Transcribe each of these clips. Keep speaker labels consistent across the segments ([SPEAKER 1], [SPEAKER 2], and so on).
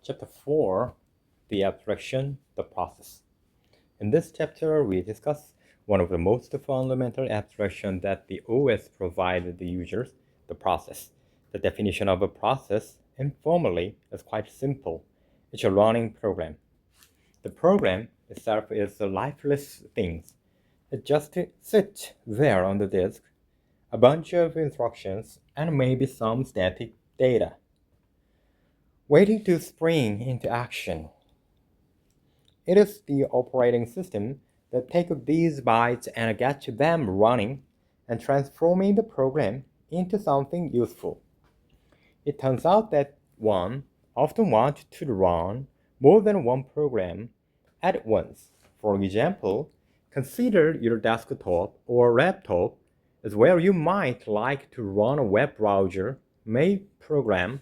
[SPEAKER 1] Chapter 4, the abstraction, the process. In this chapter, we discuss one of the most fundamental abstractions that the OS provides the users, the process. The definition of a process, informally, is quite simple. It's a running program. The program itself is a lifeless thing. It just sits there on the disk, a bunch of instructions, and maybe some static data, waiting to spring into action. It is the operating system that takes these bytes and gets them running and transforming the program into something useful. It turns out that one often wants to run more than one program at once. For example, consider your desktop or laptop as where you might like to run a web browser, mail program,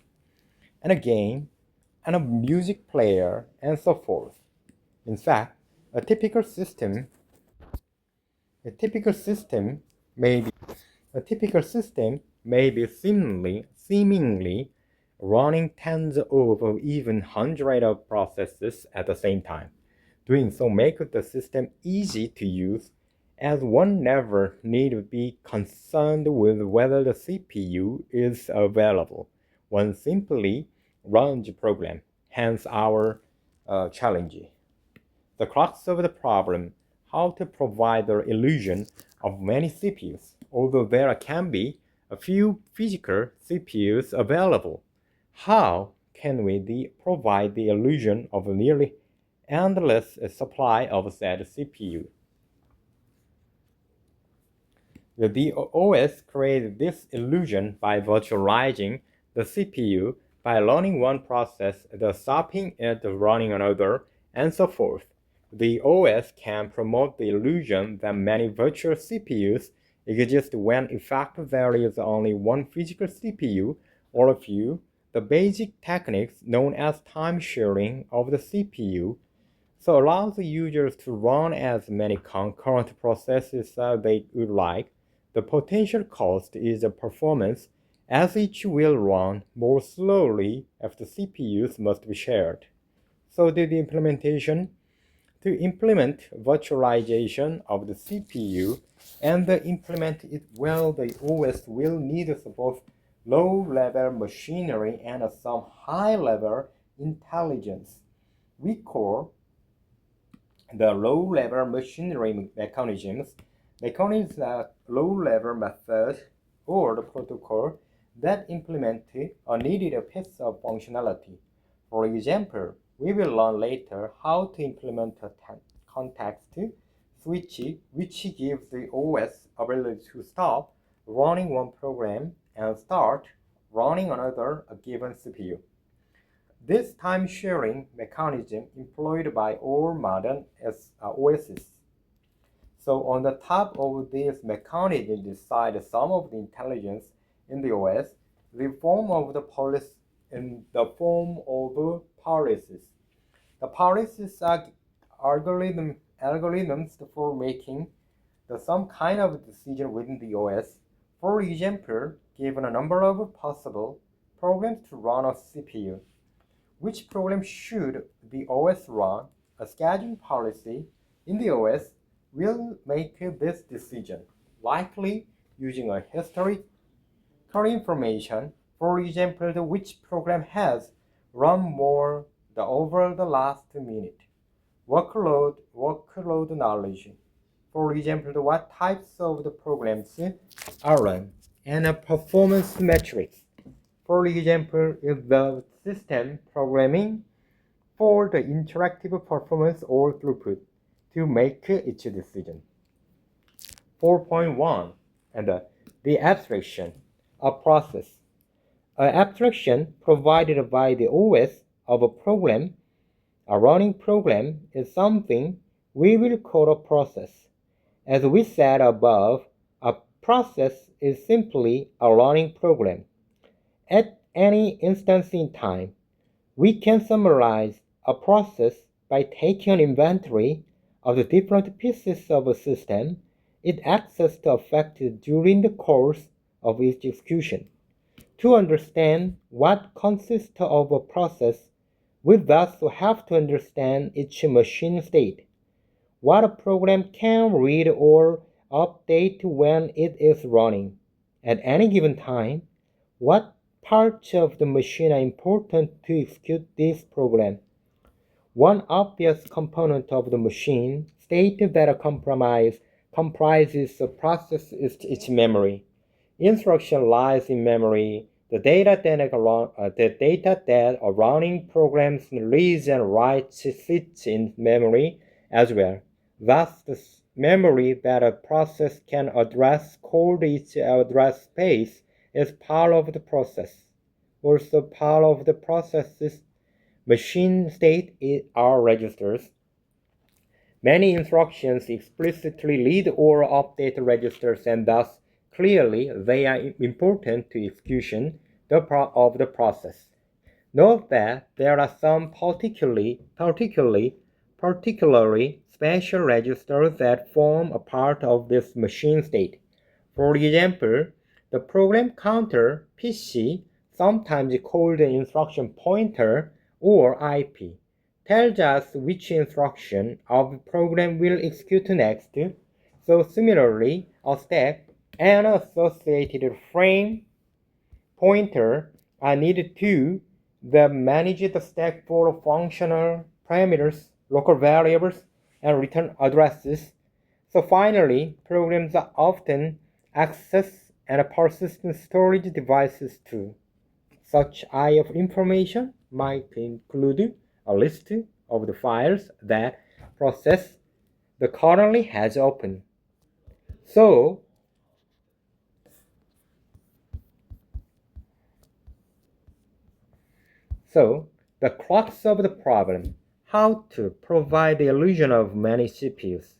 [SPEAKER 1] and a game, and a music player, and so forth. In fact, a typical system a typical system may be seemingly running tens of or even hundreds of processes at the same time. Doing so makes the system easy to use, as one never need to be concerned with whether the CPU is available. One simply runs the program, hence our challenge. The crux of the problem: how to provide the illusion of many CPUs, although there can be a few physical CPUs available. How can we provide the illusion of a nearly endless supply of said CPU? The OS creates this illusion by virtualizing the CPU, by running one process, then stopping it running another, and so forth. The OS can promote the illusion that many virtual CPUs exist when in fact there is only one physical CPU or a few. The basic techniques known as time sharing of the CPU so allows the users to run as many concurrent processes as they would like. The potential cost is the performance, as each will run more slowly if the CPUs must be shared. So to implement virtualization of the CPU and implement it well, the OS will need both low-level machinery and some high-level intelligence. We call the low-level machinery mechanisms low-level method or the protocol that implement a needed piece of functionality. For example, we will learn later how to implement a context switch which gives the OS ability to stop running one program and start running another a given CPU. This time-sharing mechanism employed by all modern OSs. So on the top of this mechanism decide some of the intelligence in the OS, the form of the policy in the form of policies. The policies are algorithms for making some kind of decision within the OS. For example, given a number of possible programs to run a CPU, which program should the OS run? A scheduling policy in the OS will make this decision, likely using a historical information. For example, which program has run more over the last minute. Workload knowledge. For example, what types of the programs are run, and a performance metrics. For example, is the system programming for the interactive performance or throughput to make each decision. 4.1 and the abstraction, a process. An abstraction provided by the OS of a program, a running program, is something we will call a process. As we said above, a process is simply a running program. At any instance in time, we can summarize a process by taking an inventory of the different pieces of a system it access to affect during the course of its execution. To understand what consists of a process, We thus have to understand each machine state, what a program can read or update when it is running at any given time, what parts of the machine are important to execute this program. One obvious component of the machine state that comprises the process is its memory. Instruction lies in memory. The data that a running program reads and writes sits in memory as well. Thus, the memory that a process can address called its address space is part of the process. Also, part of the process's machine state are registers. Many instructions explicitly read or update registers, and thus clearly they are important to execution of the process. Note that there are some particularly special registers that form a part of this machine state. For example, the program counter PC, sometimes called the instruction pointer or IP, tells us which instruction of the program will execute next. So similarly, a stack and associated frame pointer are needed to manage the stack for functional parameters, local variables, and return addresses. So finally, programs are often access and persistent storage devices too. Such IO information might include a list of the files that process the currently has open. So the crux of the problem, how to provide the illusion of many CPUs.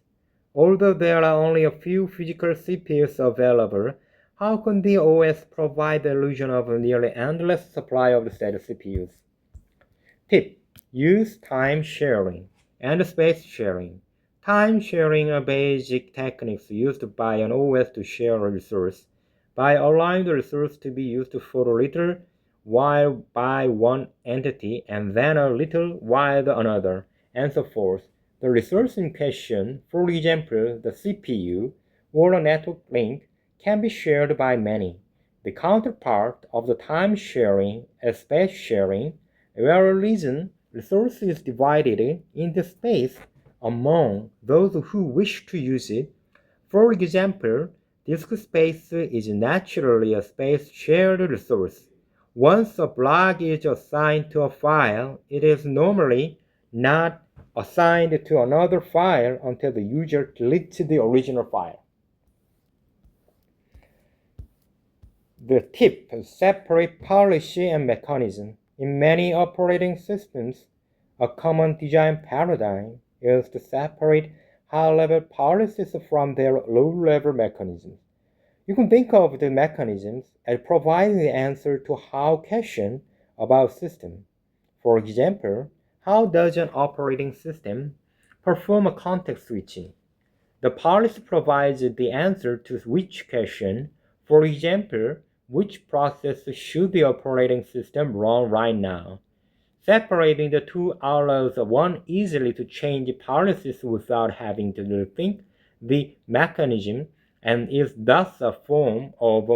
[SPEAKER 1] Although there are only a few physical CPUs available, how can the OS provide the illusion of a nearly endless supply of the said CPUs? Tip: use time sharing and space sharing. Time sharing are basic techniques used by an OS to share a resource by allowing the resource to be used for a little while by one entity and then a little while by another, and so forth. The resource in question, for example the CPU or a network link, can be shared by many. The counterpart of the time sharing is space sharing, where a resource is divided into space among those who wish to use it. For example, disk space is naturally a space shared resource. Once a block is assigned to a file, it is normally not assigned to another file until the user deletes the original file. The tip: separate policy and mechanism. In many operating systems, a common design paradigm is to separate high-level policies from their low-level mechanisms. You can think of the mechanisms as providing the answer to how question about a system. For example, how does an operating system perform a context switching? The policy provides the answer to which question. For example, which process should the operating system run right now? Separating the two allows one easily to change policies without having to rethink the mechanism, and is thus a form of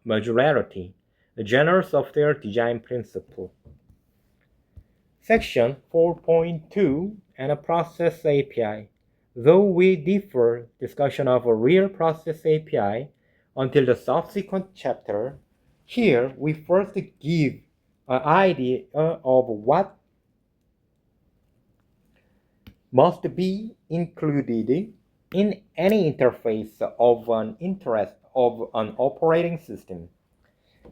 [SPEAKER 1] modularity, the general software design principle. Section 4.2 and a process API. Though we defer discussion of a real process API until the subsequent chapter, here we first give an idea of what must be included in any interface of an operating system.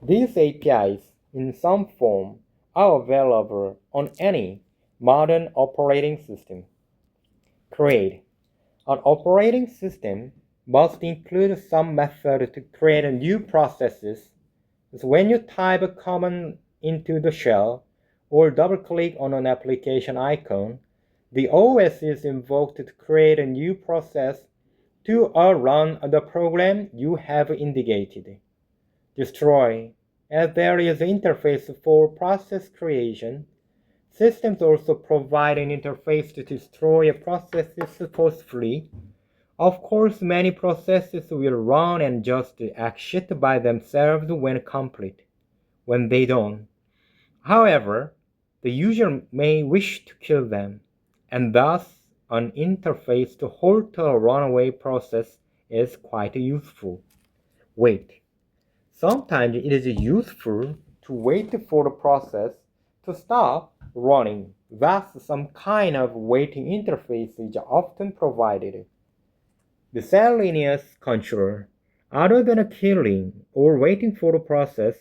[SPEAKER 1] These APIs, in some form, are available on any modern operating system. Create. An operating system must include some method to create new processes. So when you type a command into the shell or double-click on an application icon, the OS is invoked to create a new process to run the program you have indicated. Destroy, as there is an interface for process creation. Systems also provide an interface to destroy a process forcefully. Of course, many processes will run and just exit by themselves when complete. When they don't, however, the user may wish to kill them, and thus an interface to halt a runaway process is quite useful. Wait. Sometimes it is useful to wait for the process to stop running. Thus, some kind of waiting interface is often provided. Miscellaneous control. Other than killing or waiting for the process,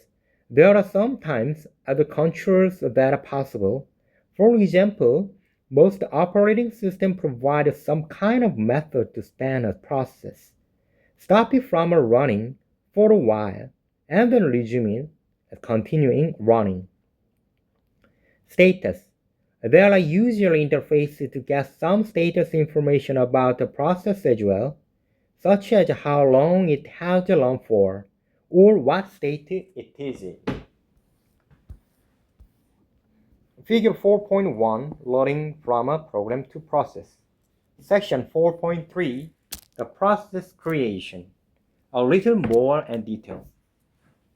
[SPEAKER 1] there are sometimes other controls that are possible. For example, most operating systems provide some kind of method to stand a process, stop it from running for a while, and then resume it, continuing running. Status. There are usually interfaces to get some status information about the process as well, such as how long it has to run for, or what state it is in. Figure 4.1, Loading from a program to process. Section 4.3, the process creation. A little more in detail.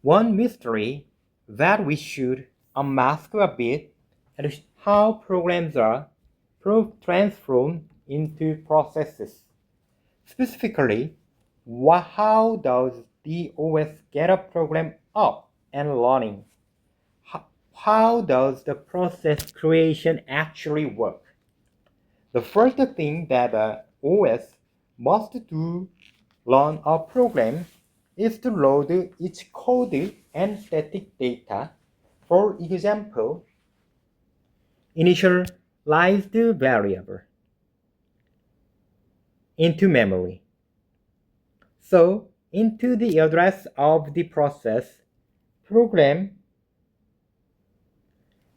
[SPEAKER 1] One mystery that we should unmask a bit is how programs are transformed into processes. Specifically, how does the OS get a program up and running? How does the process creation actually work? The first thing that the OS must do run a program is to load its code and static data, for example, initialized variable, into memory. So, into the address of the process,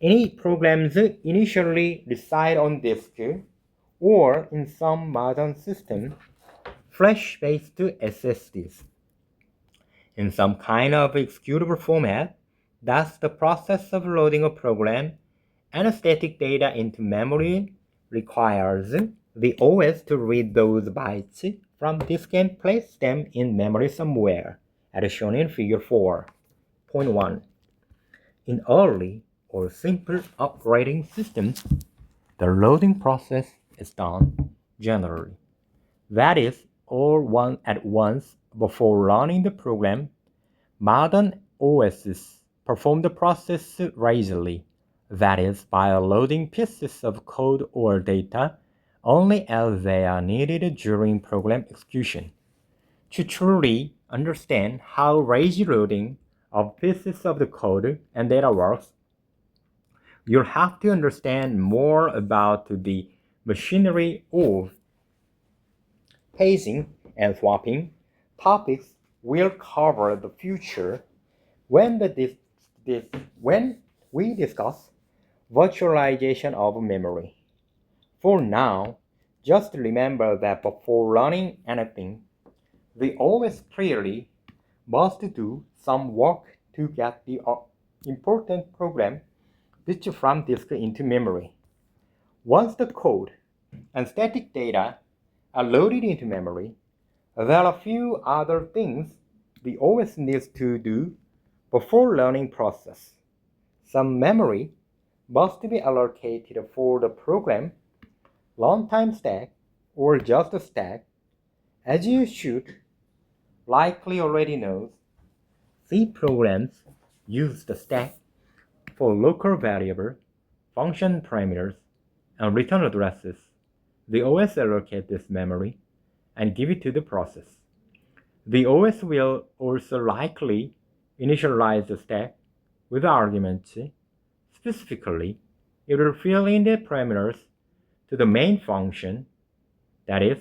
[SPEAKER 1] any programs initially reside on disk or in some modern system, flash-based SSDs. In some kind of executable format, thus the process of loading a program and static data into memory requires the OS to read those bytes from disk and place them in memory somewhere, as shown in figure 4.1. In early or simple operating systems, the loading process is done generally. That is, all one at once before running the program. Modern OSs perform the process rapidly, that is, by loading pieces of code or data only as they are needed during program execution. To truly understand how rapid loading of pieces of the code and data works, you'll have to understand more about the machinery of paging and swapping. Topics we'll cover the future when we discuss virtualization of memory. For now, just remember that before running anything, the OS clearly must do some work to get the important program ditched from disk into memory. Once the code and static data are loaded into memory, there are a few other things the OS needs to do before learning process. Some memory must be allocated for the program, runtime stack, or just a stack. As you should likely already know, C programs use the stack for local variable, function parameters, and return addresses. The OS allocates this memory and give it to the process. The OS will also likely initialize the stack with arguments. Specifically, it will fill in the parameters to the main function, that is,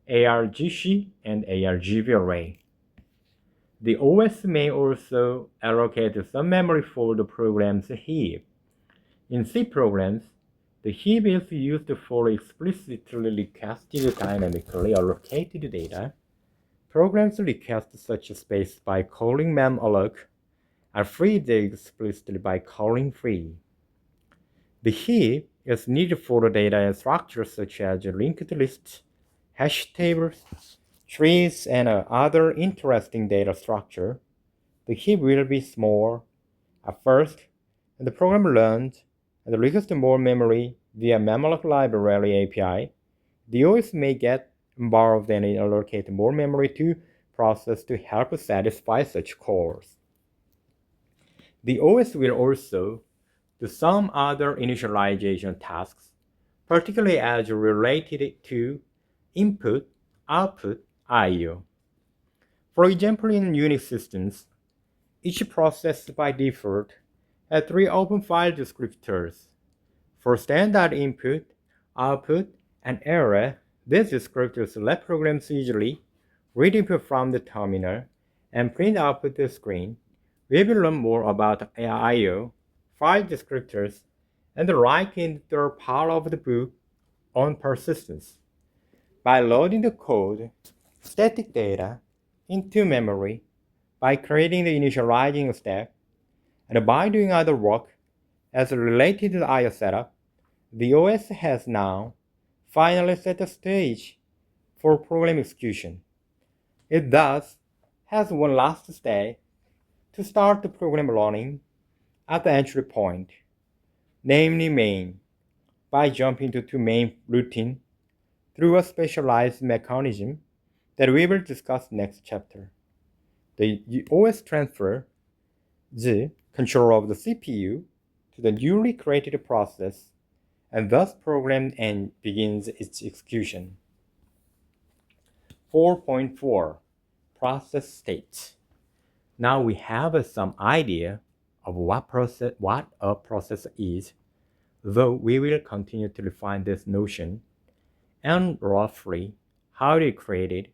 [SPEAKER 1] argc and argv array. The OS may also allocate some memory for the program's heap. In C programs, the heap is used for explicitly requested dynamically allocated data. Programs request such space by calling memalloc, are freed explicitly by calling free. The heap is needed for the data and structures such as linked lists, hash tables, trees, and other interesting data structure. The heap will be small at first, and the program learns and requests more memory via Memlock Library API. The OS may get involved and allocate more memory to process to help satisfy such calls. The OS will also do some other initialization tasks, particularly as related to input, output, I/O. For example, in Unix systems, each process by default has three open file descriptors. For standard input, output, and error, these descriptors let programs easily read input from the terminal and print output the screen. We will learn more about I/O, file descriptors, and the like in the third part of the book on persistence. By loading the code, static data, into memory, by creating the initializing step, and by doing other work as related to the I/O setup, the OS has now finally set the stage for program execution. It thus has one last step to start the program running at the entry point, namely main, by jumping to main routine through a specialized mechanism that we will discuss next chapter. The OS transfers the control of the CPU to the newly created process and thus program and begins its execution. 4.4 Process State. Now we have some idea of what a process is, though we will continue to refine this notion and roughly how it is created.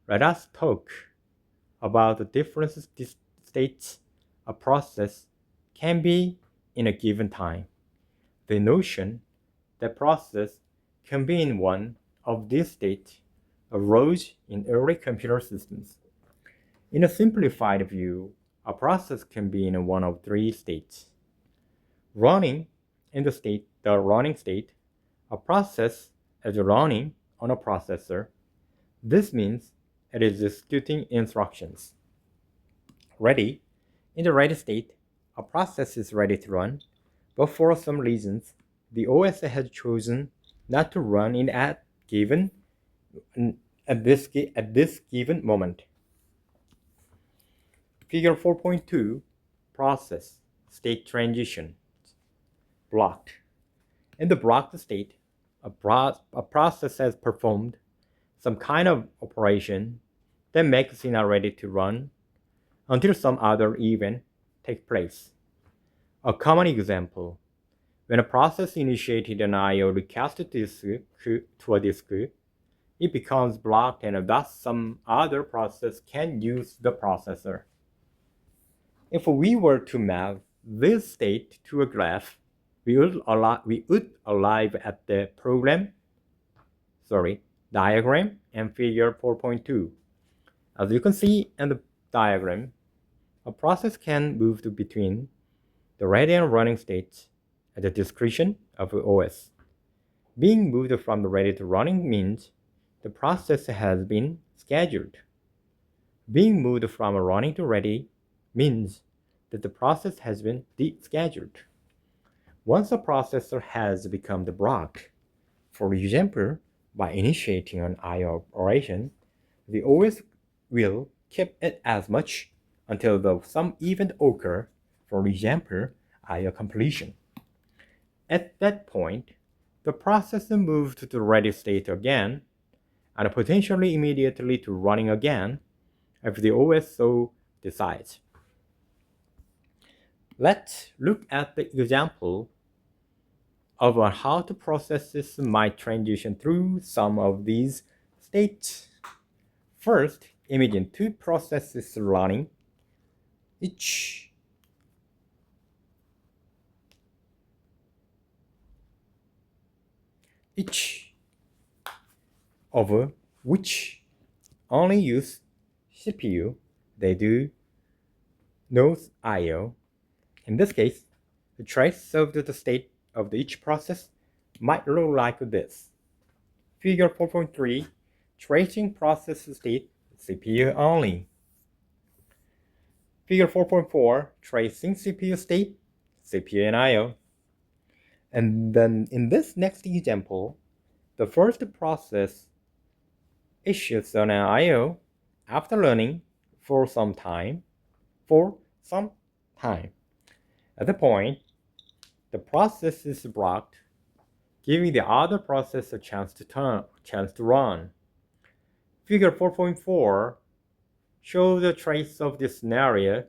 [SPEAKER 1] Let us talk about the different states a process can be in a given time. The notion that process can be in one of these states arose in early computer systems. In a simplified view, a process can be in one of three states. Running in the running state, a process is running on a processor. This means it is executing instructions. Ready. In the ready state, a process is ready to run, but for some reasons, the OS has chosen not to run in at this given moment. Figure 4.2 Process State Transition Blocked. In the blocked state, a process has performed some kind of operation that makes it not ready to run until some other event takes place. A common example: when a process initiated an I/O request to a disk, it becomes blocked and thus some other process can use the processor. If we were to map this state to a graph, we would arrive at the diagram and figure 4.2. As you can see in the diagram, a process can move between the ready and running states at the discretion of the OS. Being moved from the ready to running means the process has been scheduled. Being moved from running to ready means that the process has been descheduled. Once a processor has become blocked, for example, by initiating an I/O operation, the OS will keep it as much until some event occurs, for example, I/O completion. At that point, the processor moves to the ready state again, and potentially immediately to running again if the OS so decides. Let's look at the example of how the processes might transition through some of these states. First, imagine two processes running, each of which only use CPU. They do no I/O. In this case, the trace of the state of each process might look like this. Figure 4.3, tracing process state, CPU only. Figure 4.4, tracing CPU state, CPU and I/O. And then in this next example, the first process issues an I/O after learning for some time. At the point, the process is blocked, giving the other process a chance to run. Figure 4.4 shows a trace of this scenario.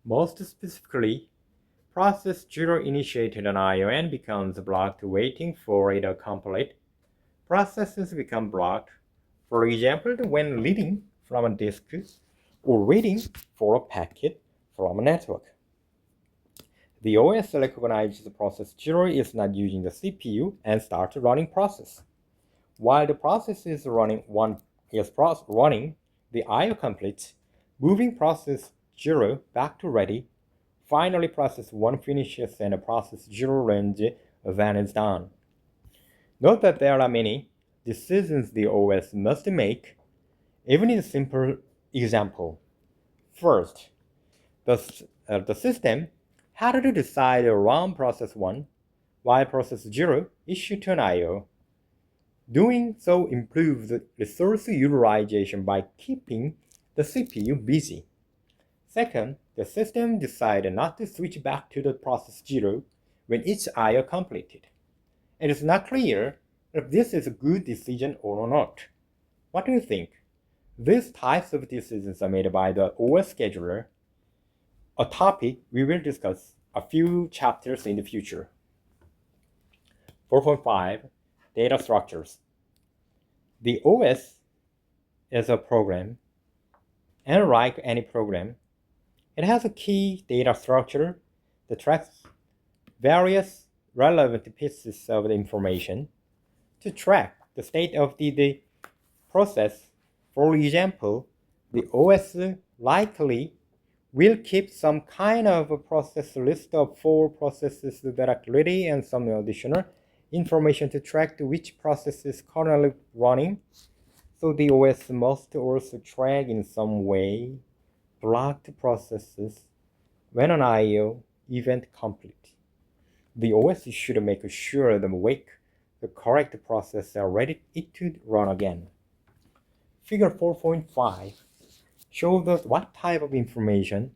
[SPEAKER 1] Most specifically, process 0 initiated an I/O and becomes blocked waiting for it to complete. Processes become blocked, for example, when reading from a disk or waiting for a packet from a network. The OS recognizes process 0 is not using the CPU and starts running process. While the process is running, the I/O completes, moving process 0 back to ready. Finally, process 1 finishes and process 0 runs when it's done. Note that there are many decisions the OS must make, even in a simple example. First, the system had to decide to run process 1 while process 0 issued to an I/O. Doing so improves resource utilization by keeping the CPU busy. Second, the system decided not to switch back to the process 0 when its I/O completed. It is not clear if this is a good decision or not. What do you think? These types of decisions are made by the OS scheduler, a topic we will discuss a few chapters in the future. 4.5 Data Structures. The OS is a program, and like any program, it has a key data structure that tracks various relevant pieces of the information to track the state of the process. For example, the OS likely will keep some kind of a process list of 4 processes that are ready and some additional information to track which process is currently running. So the OS must also track in some way blocked processes when an I/O event complete. The OS should make sure the correct process are ready to run again. Figure 4.5 shows us what type of information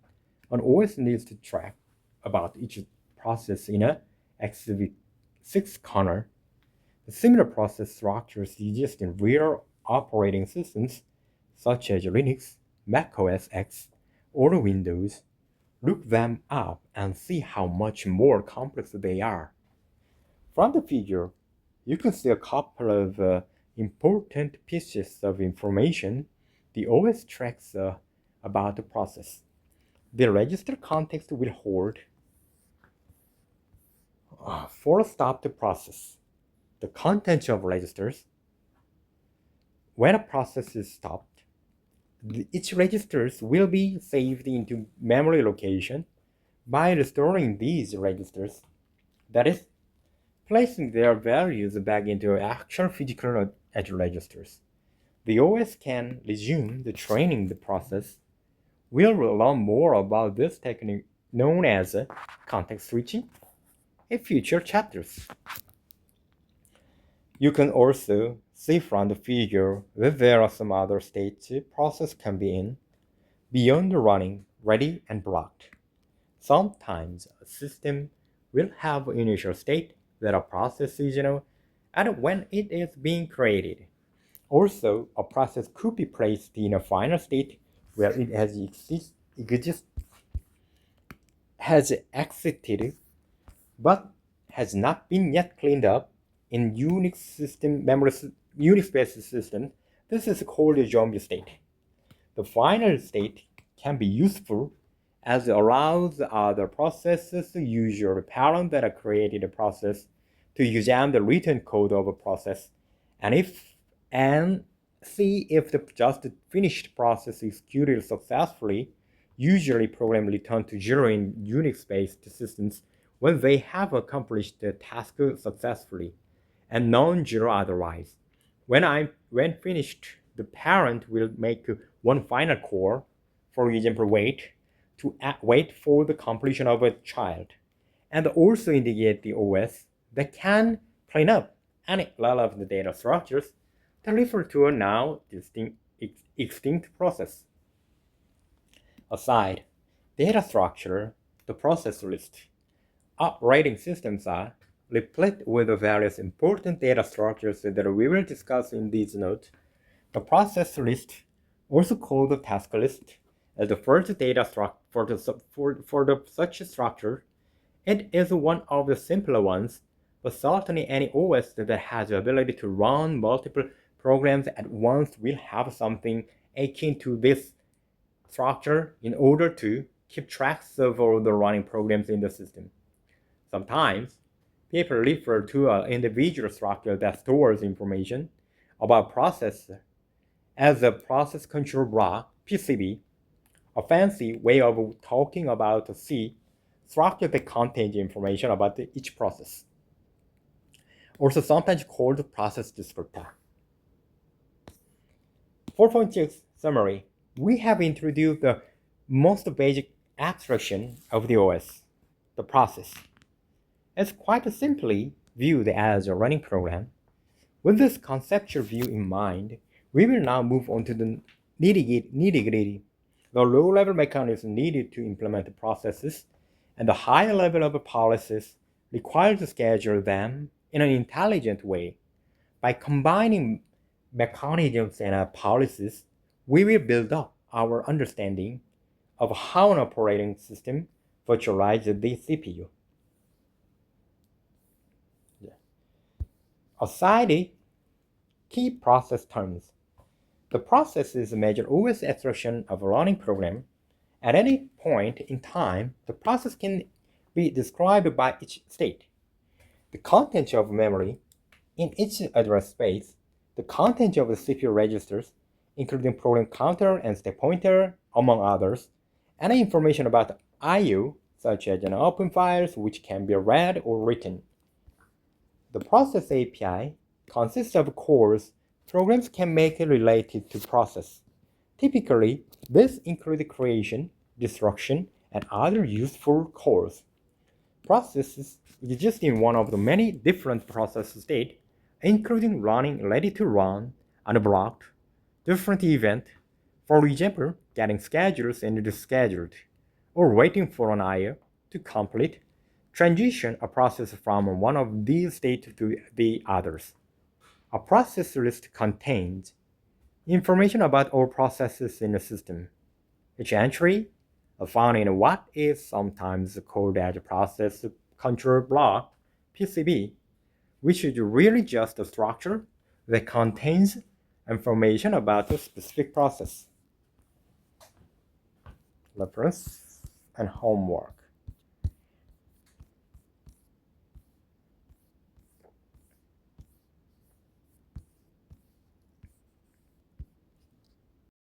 [SPEAKER 1] an OS needs to track about each process in a x86 kernel. The similar process structures exist in real operating systems such as Linux, Mac OS X, or Windows. Look them up and see how much more complex they are. From the figure, you can see a couple of important pieces of information the OS tracks about the process. The register context will hold for a stopped process. The contents of registers. When a process is stopped, each registers will be saved into memory location by restoring these registers. That is, placing their values back into actual physical edge registers. The OS can resume the training process. We'll learn more about this technique known as context switching in future chapters. You can also see from the figure that there are some other states a process can be in beyond the running, ready, and blocked. Sometimes a system will have an initial state that a process is and when it is being created. Also, a process could be placed in a final state where it has exited but has not been yet cleaned up. In Unix-based systems, this is called a zombie state. The final state can be useful as it allows other processes, usually parent that created a process, to examine the written code of a process and see if the just finished process executed successfully. Usually, program return to 0 in Unix-based systems when they have accomplished the task successfully and non-zero otherwise. When finished, the parent will make one final call, for example, wait for the completion of a child, and also indicate the OS that can clean up any relevant data structures that refer to a now extinct process. Aside data structure, the process list. Operating systems are replete with various important data structures that we will discuss in this note. The process list, also called the task list, is the first data structure for such structure. It is one of the simpler ones, but certainly any OS that has the ability to run multiple programs at once will have something akin to this structure in order to keep track of all the running programs in the system. Sometimes, people refer to an individual structure that stores information about process as a process control block, PCB, a fancy way of talking about a C structure that contains information about each process, also sometimes called process descriptor. 4.6 Summary. We have introduced the most basic abstraction of the OS, the process. It's quite simply viewed as a running program. With this conceptual view in mind, we will now move on to the nitty-gritty, the low-level mechanism needed to implement the processes, and the higher level of policies required to schedule them in an intelligent way. By combining mechanisms and policies, we will build up our understanding of how an operating system virtualizes the CPU. Aside key process terms. The process is a major OS abstraction of a running program. At any point in time, the process can be described by each state. The content of memory in each address space, the content of the CPU registers, including program counter and step pointer, among others, and information about I/O, such as open files which can be read or written. The process API consists of calls programs can make related to process. Typically, this includes creation, destruction, and other useful calls. Processes exist in one of the many different process states, including running ready to run, unblocked, different event, for example, getting scheduled and rescheduled, or waiting for an IO to complete, transition a process from one of these states to the others. A process list contains information about all processes in the system. Each entry found in what is sometimes called as a process control block, PCB, which is really just a structure that contains information about a specific process. Reference and homework.